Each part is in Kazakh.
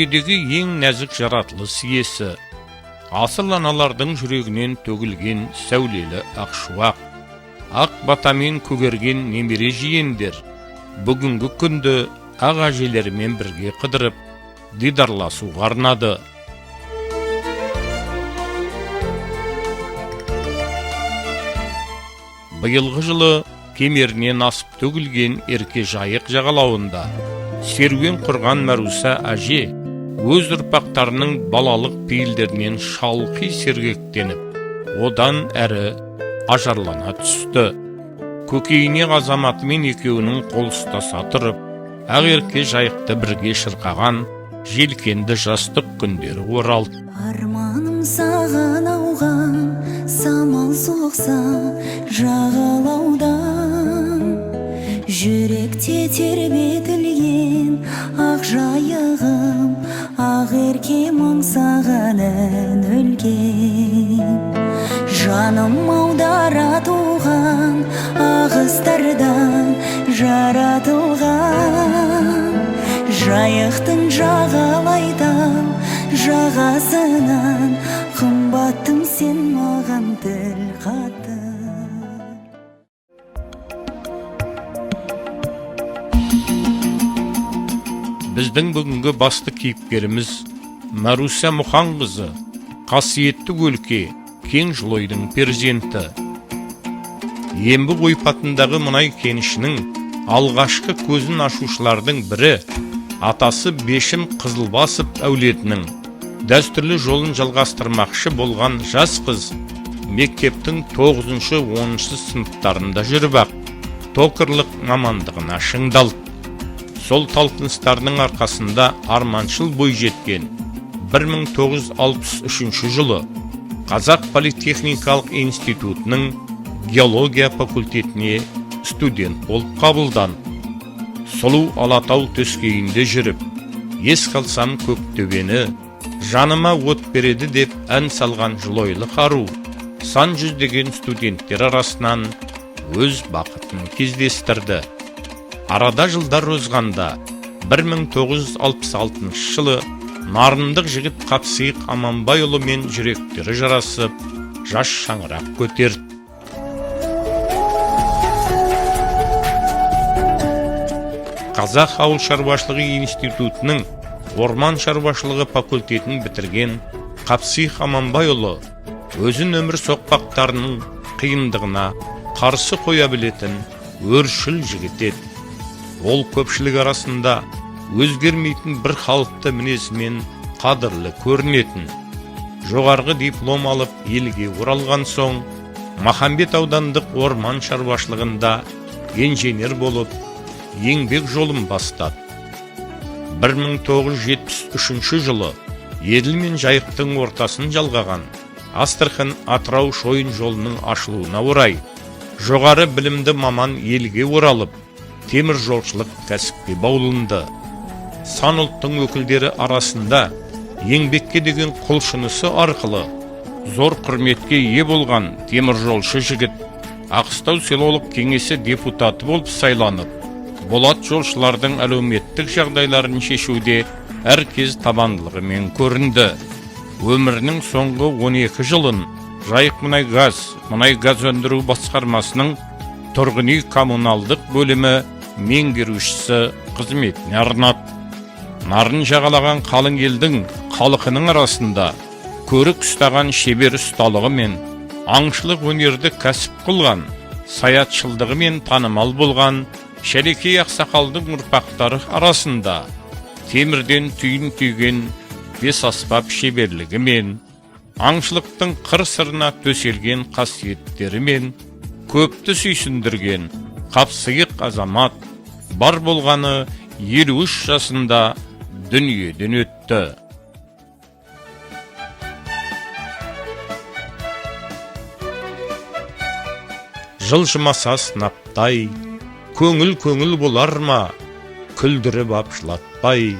дүниедегі ең нәзік жаратылыс иесі, асыл аналардың жүрегінен төгілген сәулелі ақшуақ, ақ батамен көгерген немере жиендер, бүгінгі күнді ақ әжелерімен бірге қыдырып, дидарласуға арнады. Биылғы жылы кемерінен асып төгілген ерке жайық жағалауында серуен құрған Маруса әже өз ұрпақтарының балалық пейілдерінен шалқи сергектеніп, одан әрі ажарлана түсті. Көкейіне азаматымен екеуінің қол ұстаса тұрып, ақ ерке жайықты бірге шырқаған желкенді жастық күндері оралды. Арманым саған ауған, самал соқса жағалаудан, жүректе тербетілген ақ жайығым, ақ еркем аңсаған ән өлген. Жаным аудара туған ағыстардан жаратылған, жайықтың жағалайдан жағасынан, қымбаттым сен маған тіл қатып. Біздің бүгінгі басты кейіпкеріміз Маруса Мұханқызы, қасиетті өлке кең жылойдың перзенті. Ембі ойпатындағы мұнай кенішінің алғашқы көзін ашушылардың бірі атасы Бешім Қызылбасов әулетінің дәстүрлі жолын жалғастырмақшы болған жас қыз мектептің 9-10 сыныптарында жүріп ақ токарлық мамандығына шыңдалды. Сол талпыныстарының арқасында арманшыл бой жеткен 1963 жылы Қазақ политехникалық институтының геология факультетіне студент болып қабылданды. Сұлу Алатау төскейінде жүріп, ес қалсам көктөбені, жаныма от береді деп ән салған жылойлы қару сан жүздеген студенттер арасынан өз бақытын кездестірді. Арада жылдар озғанда 1966 жылы нарындық жігіт Қапсиық Аманбайұлы мен жүректері жарасып, жас шаңырақ көтерді. Қазақ ауыл шаруашылығы институтының орман шаруашылығы факультетін бітірген Қапсиық Аманбайұлы өзін өмір соқпақтарының қиындығына қарсы қоя білетін өршіл жігіт еді. Ол көпшілік арасында өзгермейтін бір қалыпты мінезімен қадірлі көрінетін. Жоғарғы диплом алып елге оралған соң, Махамбет аудандық орман шаруашылығында инженер болып, еңбек жолын бастады. 1973 жылы Еділ мен Жайықтың ортасын жалғаған Астрахань Атырау шойын жолының ашылуына орай жоғары білімді маман елге оралып, темір жолшылық кәсіпке баулынды. Сан ұлттың өкілдері арасында еңбекке деген құлшынысы арқылы зор құрметке ие болған темір жолшы жігіт Аққыстау селолық кеңесі депутаты болып сайланып, болат жолшылардың әлеуметтік жағдайларын шешуде әркез табандылығымен көрінді. Өмірінің соңғы 12 жылын Жайық мұнай газ өндіру басқармасының тұрғын үй коммуналдық бөлімі меңгерушісі қызметіне арнады. Нарын жағалаған қалың елдің халқының арасында көрік ұстаған шебер ұсталығы мен аңшылық өнерді кәсіп қылған, саятшылдығы мен танымал болған Шәлекей ақсақалдың ұрпақтары арасында темірден түйін түйген бес аспап шеберлігі мен аңшылықтың қыр-сырына төселген қасиеттері мен көпті сүйсіндірген Қапсиық азамат бар болғаны 53 жасында дүниеден өтті. Жылжымаса сынаптай, көңіл болар ма, күлдіріп апшылатпай,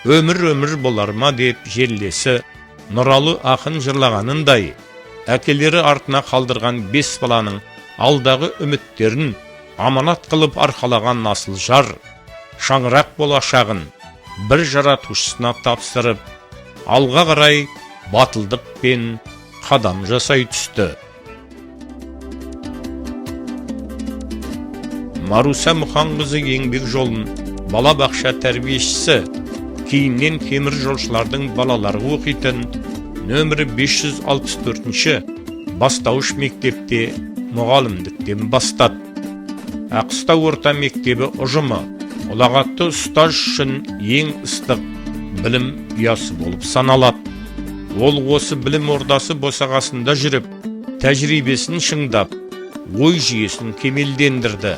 өмір болар ма деп желлесі Нұралы ақын жырлағанындай, әкелері артына қалдырған 5 баланың алдағы үміттерін аманат қылып арқалаған асыл жар, шаңырақ болашағын бір жаратушысына тапсырып, алға қарай батылдықпен қадам жасай түсті. Маруса Мұханқызы еңбек жолын балабақша тәрбиешісі, кейіннен темір жолшылардың балалары оқитын нөмірі 564-ші бастауыш мектепте мұғалімдіктен бастады. Аққыстау орта мектебі ұжымы ұлағатты ұстаз үшін ең ыстық білім ұясы болып саналады. Ол осы білім ордасы босағасында жүріп, тәжірибесін шыңдап, ой жүйесін кемелдендірді.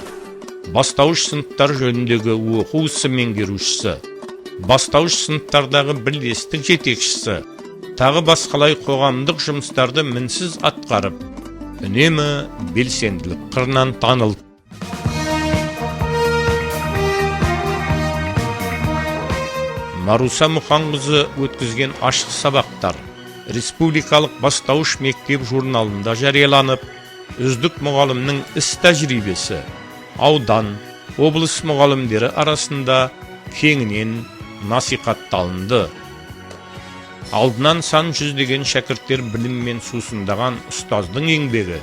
Бастауыш сыныптар жөніндегі оқу ісі меңгерушісі, бастауыш сыныптардағы бірлестік жетекшісі, тағы басқалай қоғамдық жұмыстарды мінсіз атқарып, үнемі белсенділік қырынан танылды. Маруса Мұханқызы өткізген ашық сабақтар республикалық бастауыш мектеп журналында жарияланып, үздік мұғалімнің іс тәжірибесі аудан, облыс мұғалімдері арасында кеңінен насихатталынды. Алдынан сан жүздеген шәкірттер біліммен сусындаған ұстаздың еңбегі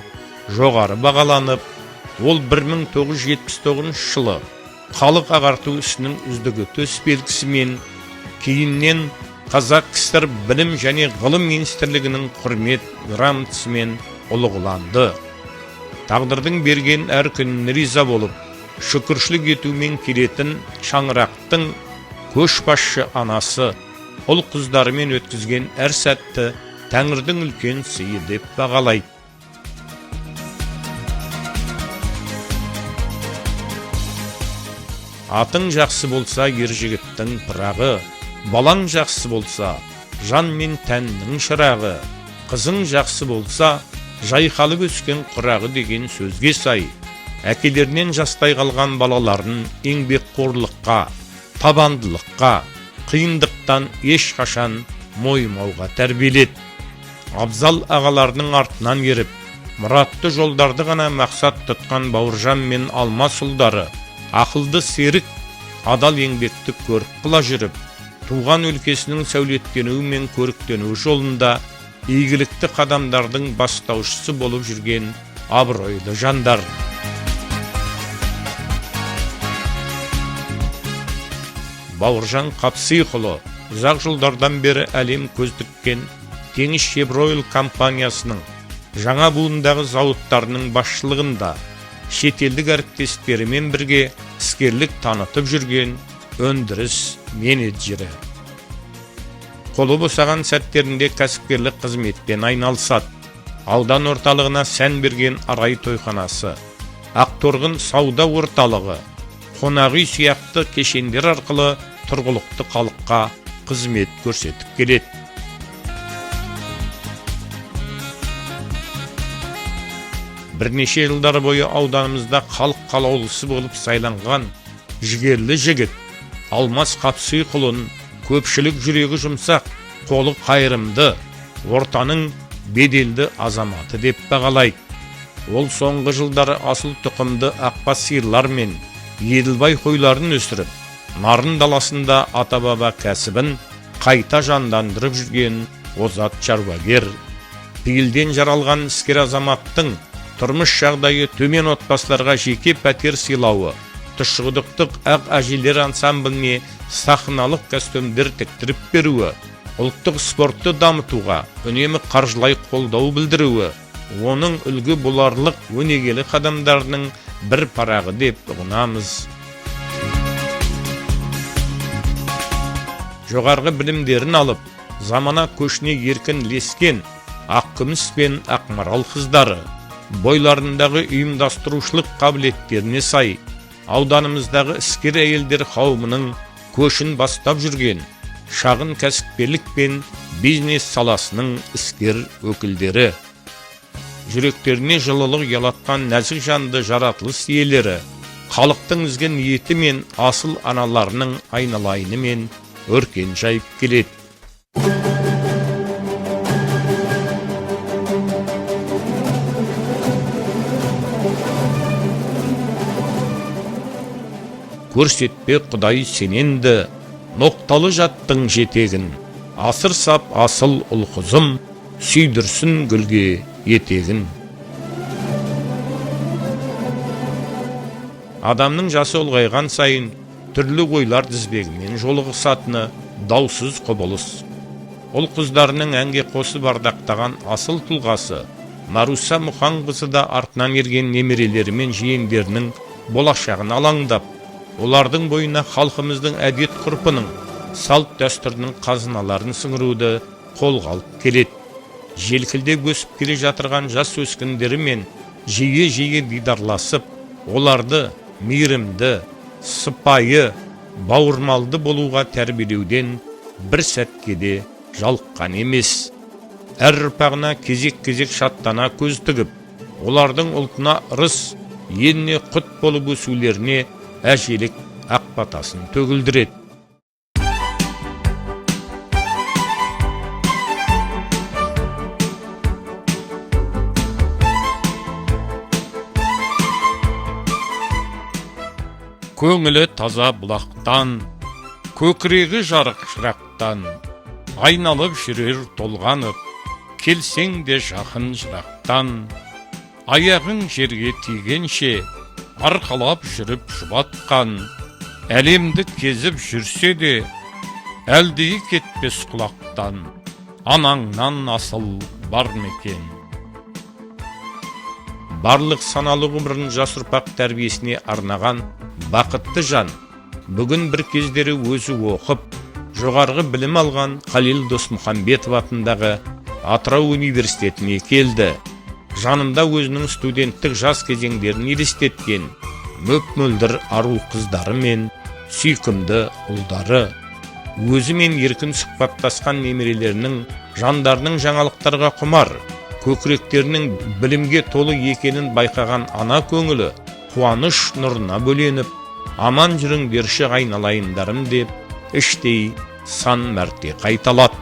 жоғары бағаланып, ол 1979 жылы халық ағарту ісінің үздігі төсбелгісімен, кейіннен Қазақ КСР білім және ғылым министрлігінің құрмет грамотасымен ұлығыланды. Тағдырдың берген әр күніне риза болып, шүкіршілік етумен келетін шаңырақтың көшбасшы анасы, ұл қыздарымен өткізген әр сәтті Тәңірдің үлкен сыйы деп бағалайды. Атың жақсы болса, ер жігіттің пырағы, балаң жақсы болса, жан мен тәннің шырағы, қызың жақсы болса, жайқалып өскен құрағы деген сөзге сай, әкелерінен жастай қалған балаларын еңбекқорлыққа, табандылыққа, қиындықтан ешқашан мойымауға тәрбиеледі. Абзал ағаларының артынан еріп, мұратты жолдарды ғана мақсат тұтқан Бауыржан мен Алмас ұлдары, ақылды серік, адал еңбекті көріп қыла жүріп, туған өлкесінің сәулеттенуі мен көріктенуі жолында игілікті қадамдардың бастаушысы болып жүрген абыройлы жандар. Бауыржан Қапсиықұлы ұзақ жылдардан бері әлем көз тіккен Теңізшевройл компаниясының жаңа буындағы зауыттарының басшылығында шетелдік әріптестерімен бірге іскерлік танытып жүрген өндіріс менеджері. Қолы босаған сәттерінде кәсіпкерлік қызметпен айналысады. Аудан орталығына сән берген Арай тойханасы, Ақторғын сауда орталығы, қонақ үй сияқты кешендер арқылы тұрғылықты халыққа қызмет көрсетіп келеді. Бірнеше жылдар бойы ауданымызда халық қалаулысы болып сайланған жігерлі жігіт Алмас Қапсиықұлын көпшілік жүрегі жұмсақ, қолы қайырымды, ортаның беделді азаматы деп бағалайды. Ол соңғы жылдары асыл тұқымды ақбас сиырлар мен еділбай қойларын өсіріп, нарын даласында ата-баба кәсібін қайта жандандырып жүрген озат шаруагер. Пейілден жаралған іскер азаматтың тұрмыс жағдайы төмен отбасыларға жеке пәтер сыйлауы, тұшығыдықтық ақ әжелер ансамбліне сахналық костюмдер тіктіріп беруі, ұлттық спортты дамытуға үнемі қаржылай қолдау білдіруі, оның үлгі боларлық өнегелі қадамдарының бір парағы деп ұғынамыз. Жоғарғы білімдерін алып, замана көшіне еркін лескен ақкүміс пен ақмарал қыздары, бойларындағы ұйымдастырушылық қабілеттеріне сай, ауданымыздағы іскер әйелдер қауымының көшін бастап жүрген шағын кәсіпкерлік пен бизнес саласының іскер өкілдері. Жүректеріне жылылық ұялатқан нәзік жанды жаратылыс иелері, халықтың ізгі ниеті мен асыл аналарының айналайынымен өркен жайып келеді. Көрсетпе Құдай сененді, Ноқталы жаттың жетегін, асыр сап асыл ұл-қызым, сүйдірсін гүлге етегін. Адамның жасы ұлғайған сайын, түрлі ойлар тізбегімен жолығысатыны даусыз құбылыс. Ұл-қыздарының әнге қосып ардақтаған асыл тұлғасы, Маруся Мұханқызы да артынан ерген немерелері мен жиендерінің болашағын алаңдап, олардың бойына халқымыздың әдет ғұрпының, салт дәстүрінің қазыналарын сіңіруді қолға алып келеді. Желкілдеп өсіп келе жатырған жас өскіндерімен жиі дидарласып, оларды мейірімді, сыпайы, бауырмалды болуға тәрбиелеуден бір сәтке де жалыққан емес. Әр ұрпағына кезек-кезек шаттана көз тігіп, олардың ұлтына ырыс, еліне құт болып өсулеріне әжелік ақбатасын төгілдіреді. Көңілі таза бұлақтан, көкірегі жарық шырақтан, айналып жүрер толғанып, келсең де жақын жырақтан, аяғың жерге тигенше, арқалап жүріп жұбатқан, әлемді кезіп жүрсе де, әлдейі кетпес құлақтан, анаңнан асыл бар мекен. Барлық саналы ғұмырын жас ұрпақ тәрбиесіне арнаған бақытты жан, бүгін бір кездері өзі оқып, жоғарғы білім алған Қалил Досмұхамбетов атындағы Атырау университетіне келді. Жанында өзінің студенттік жас кезеңдерін елестеткен мөп-мөлдір ару қыздары мен сүйкімді ұлдары, өзімен еркін сұхбаттасқан немерелерінің жандарының жаңалықтарға құмар, көкіректерінің білімге толы екенін байқаған ана көңілі қуаныш нұрына бөленіп, аман жүріңдерші айналайындарым деп, іштей сан мәрте қайталады.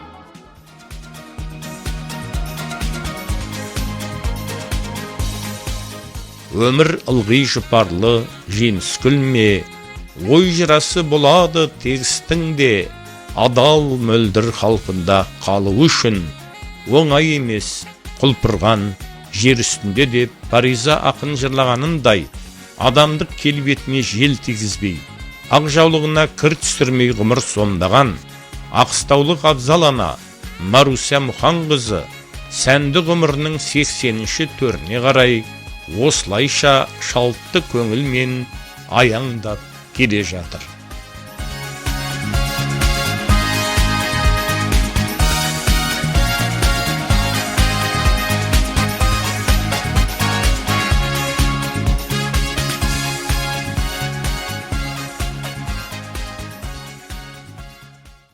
Өмір ылғи жұпарлы, жеңіс күлме, ой жырасы болады тегістің де, адал мөлдір халқында қалу үшін, оңай емес құлпырған жер үстінде деп Париза ақын жырлағанындай, адамдық келбетіне жел тигізбей, ақ жаулығына кір түсірмей ғұмыр сомдаған ақстаулық абзал ана Маруся Мұханқызы сәнді ғұмырының 80-ші төріне қарай осылайша шалтты көңілмен аяңдап келе жатыр.